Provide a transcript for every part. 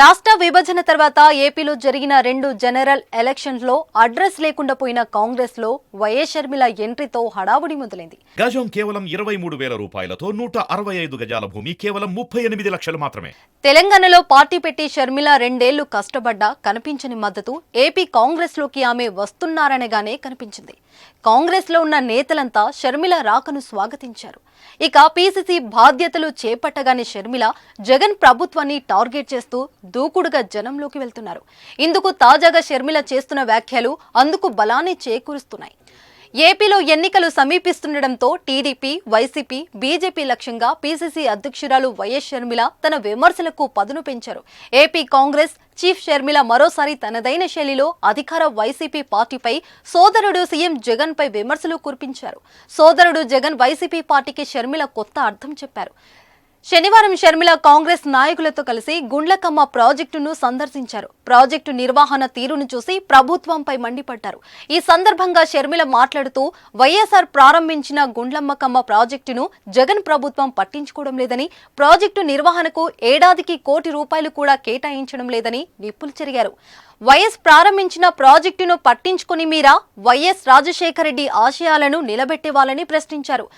రాష్ట్ర విభజన తర్వాత ఏపీలో జరిగిన 2 జనరల్ ఎలక్షన్స్లో అడ్రస్ లేకుండా పోయిన కాంగ్రెస్ లో వైఎస్ షర్మిల ఎంట్రీతో హడావుడి మొదలైంది. గజం కేవలం 23,000 రూపాయలతో 165 గజాల భూమి కేవలం 38 లక్షలు మాత్రమే. తెలంగాణలో పార్టీ పెట్టి షర్మిల 2 ఏళ్లు కష్టపడ్డా కనిపించని మద్దతు ఏపీ కాంగ్రెస్ లోకి ఆమె వస్తున్నారనగానే కనిపించింది. కాంగ్రెస్ లో ఉన్న నేతలంతా షర్మిల రాకను స్వాగతించారు. ఇక పీసీసీ బాధ్యతలు చేపట్టగానే షర్మిల జగన్ ప్రభుత్వాన్ని టార్గెట్ చేస్తూ దూకుడుగా జనంలోకి వెళ్తున్నారు. ఇందుకు తాజాగా షర్మిల చేస్తున్న వ్యాఖ్యలు అందుకు బలాన్ని చేకూరుస్తున్నాయి. ఏపీలో ఎన్నికలు సమీపిస్తుండటంతో టీడీపీ, వైసీపీ, బీజేపీ లక్ష్యంగా పీసీసీ అధ్యక్షురాలు వైఎస్ షర్మిల తన విమర్శలకు పదును పెంచారు. ఏపీ కాంగ్రెస్ చీఫ్ షర్మిల మరోసారి తనదైన శైలిలో అధికార వైసీపీ పార్టీపై సోదరుడు సీఎం జగన్ పై విమర్శలు కురిపించారు. సోదరుడు జగన్ వైసీపీ పార్టీకి షర్మిల కొత్త అర్థం చెప్పారు. శనివారం షర్మిల కాంగ్రెస్ నాయకులతో కలిసి గుండ్లకమ్మ ప్రాజెక్టును సందర్శించారు. ప్రాజెక్టు నిర్వహణ తీరును చూసి ప్రభుత్వంపై మండిపడ్డారు. ఈ సందర్భంగా షర్మిల మాట్లాడుతూ వైఎస్ఆర్ ప్రారంభించిన గుండ్లమ్మకమ్మ ప్రాజెక్టును జగన్ ప్రభుత్వం పట్టించుకోవడం లేదని, ప్రాజెక్టు నిర్వహణకు ఏడాదికి ₹1 కోటి కూడా కేటాయించడం లేదని నిప్పులు చెరిగారు. వైఎస్ ప్రారంభించిన ప్రాజెక్టును పట్టించుకుని మీరా వైఎస్ రాజశేఖర రెడ్డి ఆశయాలను నిలబెట్టేవాలని ప్రశ్నించారు.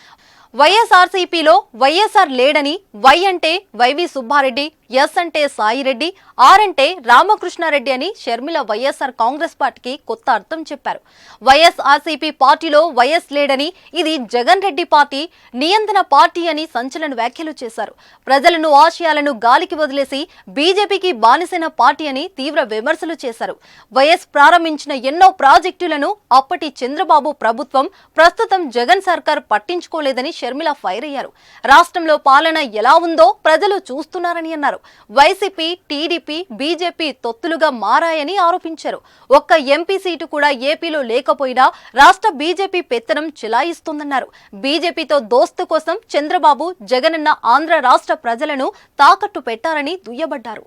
వైఎస్ఆర్సీపీలో వైఎస్ఆర్ లేడని, వై అంటే వైవి సుబ్బారెడ్డి, ఎస్ అంటే సాయిరెడ్డి, ఆర్ అంటే రామకృష్ణారెడ్డి అని షర్మిల వైఎస్ఆర్ కాంగ్రెస్ పార్టీకి కొత్త అర్థం చెప్పారు. వైఎస్ఆర్సీపీ పార్టీలో వైఎస్ లేడని, ఇది జగన్ రెడ్డి పార్టీ, నియంత్రణ పార్టీ అని సంచలన వ్యాఖ్యలు చేశారు. ప్రజలను ఆశయాలను గాలికి వదిలేసి బీజేపీకి బానిసైన పార్టీ అని తీవ్ర విమర్శలు చేశారు. వైఎస్ ప్రారంభించిన ఎన్నో ప్రాజెక్టులను అప్పటి చంద్రబాబు ప్రభుత్వం, ప్రస్తుతం జగన్ సర్కార్ పట్టించుకోలేదని షర్మిల ఫైర్ అయ్యారు. రాష్ట్రంలో పాలన ఎలా ఉందో ప్రజలు చూస్తున్నారని అన్నారు. వైసీపీ, టీడీపీ, బీజేపీ తొత్తులుగా మారాయని ఆరోపించారు. ఒక్క ఎంపీ సీటు కూడా ఏపీలో లేకపోయినా రాష్ట్ర బీజేపీ పెత్తనం చెలాయిస్తోందన్నారు. బీజేపీతో దోస్తు కోసం చంద్రబాబు, జగనన్న ఆంధ్ర రాష్ట్ర ప్రజలను తాకట్టు పెట్టారని దుయ్యబడ్డారు.